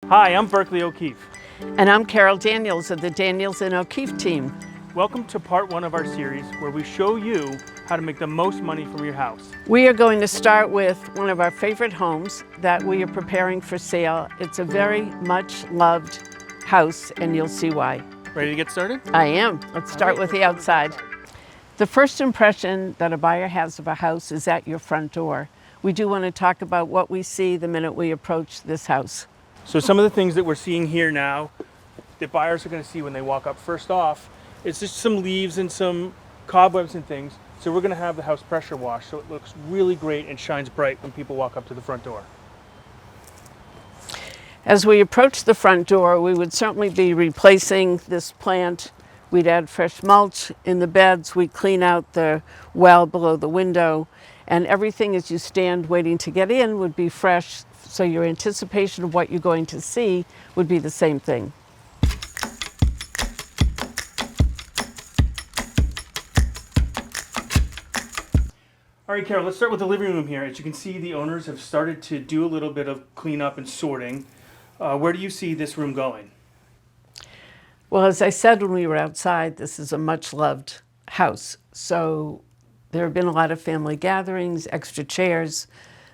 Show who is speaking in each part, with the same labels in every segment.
Speaker 1: Hi, I'm Berkeley O'Keefe.
Speaker 2: And I'm Carol Daniels of the Daniels and O'Keefe team.
Speaker 1: Welcome to part one of our series where we show you how to make the most money from your house.
Speaker 2: We are going to start with one of our favorite homes that we are preparing for sale. It's a very much loved house, and you'll see why.
Speaker 1: Ready to get started?
Speaker 2: I am. Let's start with the outside. The first impression that a buyer has of a house is at your front door. We do want to talk about what we see the minute we approach this house.
Speaker 1: So some of the things that we're seeing here now that buyers are going to see when they walk up, first off, is just some leaves and some cobwebs and things. So we're going to have the house pressure washed so it looks really great and shines bright when people walk up to the front door.
Speaker 2: As we approach the front door, we would certainly be replacing this plant. We'd add fresh mulch in the beds. We'd clean out the well below the window. And everything as you stand waiting to get in would be fresh, so your anticipation of what you're going to see would be the same thing.
Speaker 1: All right, Carol, let's start with the living room here. As you can see, the owners have started to do a little bit of cleanup and sorting. Where do you see this room going?
Speaker 2: Well, as I said when we were outside, this is a much loved house. So there have been a lot of family gatherings, extra chairs,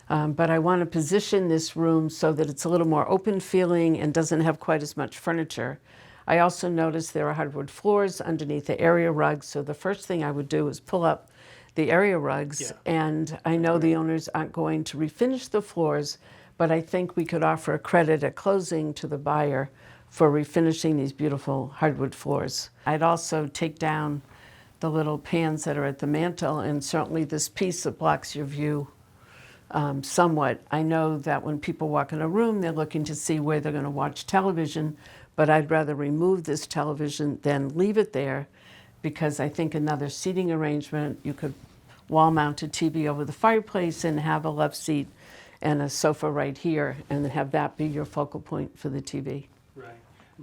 Speaker 2: but I want to position this room so that it's a little more open feeling and doesn't have quite as much furniture. I also noticed there are hardwood floors underneath the area rugs, so the first thing I would do is pull up the area rugs, and I know the owners aren't going to refinish the floors, but I think we could offer a credit at closing to the buyer for refinishing these beautiful hardwood floors. I'd also take down the little pans that are at the mantle, and certainly this piece that blocks your view somewhat. I know that when people walk in a room, they're looking to see where they're going to watch television, but I'd rather remove this television than leave it there, because I think another seating arrangement, you could wall mount a TV over the fireplace and have a love seat and a sofa right here, and have that be your focal point for the TV.
Speaker 1: Right.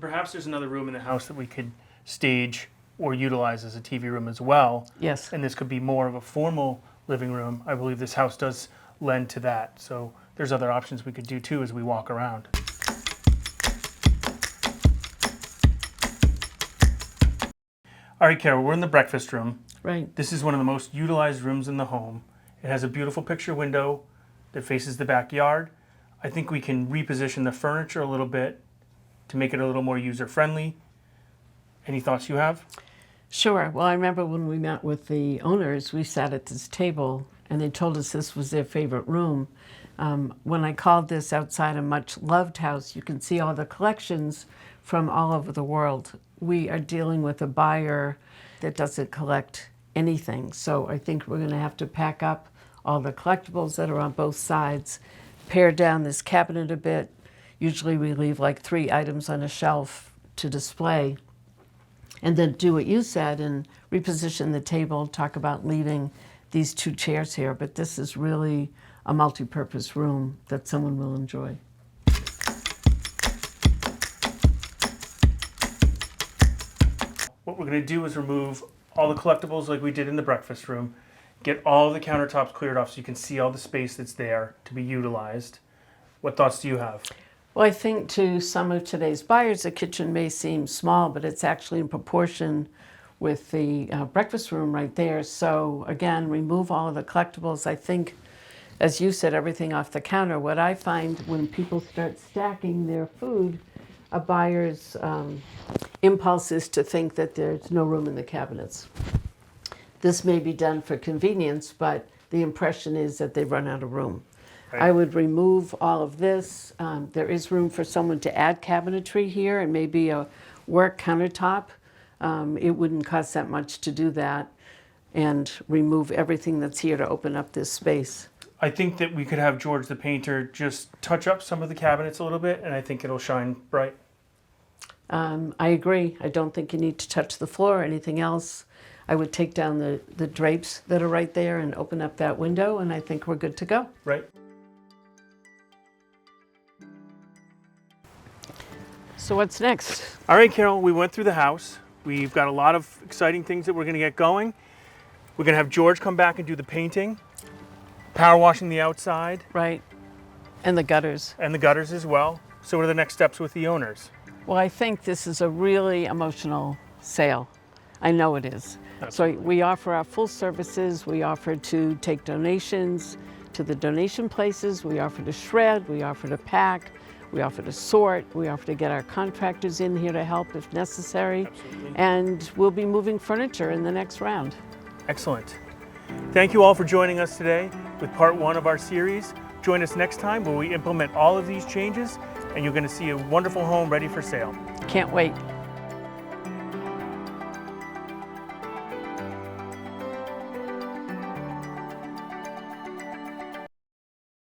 Speaker 1: Perhaps there's another room in the house that we could stage or utilize as a TV room as well.
Speaker 2: Yes.
Speaker 1: And this could be more of a formal living room. I believe this house does lend to that. So there's other options we could do too as we walk around. All right, Carol, we're in the breakfast room.
Speaker 2: Right.
Speaker 1: This is one of the most utilized rooms in the home. It has a beautiful picture window that faces the backyard. I think we can reposition the furniture a little bit to make it a little more user-friendly. Any thoughts you have?
Speaker 2: Sure. Well, I remember when we met with the owners, we sat at this table and they told us this was their favorite room. When I called this outside a much loved house, you can see all the collections from all over the world. We are dealing with a buyer that doesn't collect anything. So I think we're going to have to pack up all the collectibles that are on both sides, pare down this cabinet a bit. Usually we leave like 3 items on a shelf to display, and then do what you said and reposition the table, talk about leaving these 2 chairs here. But this is really a multi-purpose room that someone will enjoy.
Speaker 1: What we're going to do is remove all the collectibles like we did in the breakfast room, get all the countertops cleared off so you can see all the space that's there to be utilized. What thoughts do you have?
Speaker 2: Well, I think to some of today's buyers, the kitchen may seem small, but it's actually in proportion with the breakfast room right there. So again, remove all of the collectibles. I think, as you said, everything off the counter. What I find when people start stacking their food, a buyer's impulse is to think that there's no room in the cabinets. This may be done for convenience, but the impression is that they've run out of room. Right. I would remove all of this. There is room for someone to add cabinetry here and maybe a work countertop. It wouldn't cost that much to do that, and remove everything that's here to open up this space.
Speaker 1: I think that we could have George the painter just touch up some of the cabinets a little bit, and I think it'll shine bright.
Speaker 2: I agree. I don't think you need to touch the floor or anything else. I would take down the drapes that are right there and open up that window, and I think we're good to go.
Speaker 1: Right.
Speaker 2: So what's next?
Speaker 1: All right, Carol, we went through the house. We've got a lot of exciting things that we're going to get going. We're going to have George come back and do the painting, power washing the outside.
Speaker 2: Right. And the gutters.
Speaker 1: And the gutters as well. So what are the next steps with the owners?
Speaker 2: Well, I think this is a really emotional sale. I know it is.
Speaker 1: Absolutely.
Speaker 2: So we offer our full services. We offer to take donations to the donation places. We offer to shred. We offer to pack. We offer to sort. We offer to get our contractors in here to help if necessary.
Speaker 1: Absolutely.
Speaker 2: And we'll be moving furniture in the next round.
Speaker 1: Excellent. Thank you all for joining us today with part 1 of our series. Join us next time where we implement all of these changes and you're going to see a wonderful home ready for sale.
Speaker 2: Can't wait.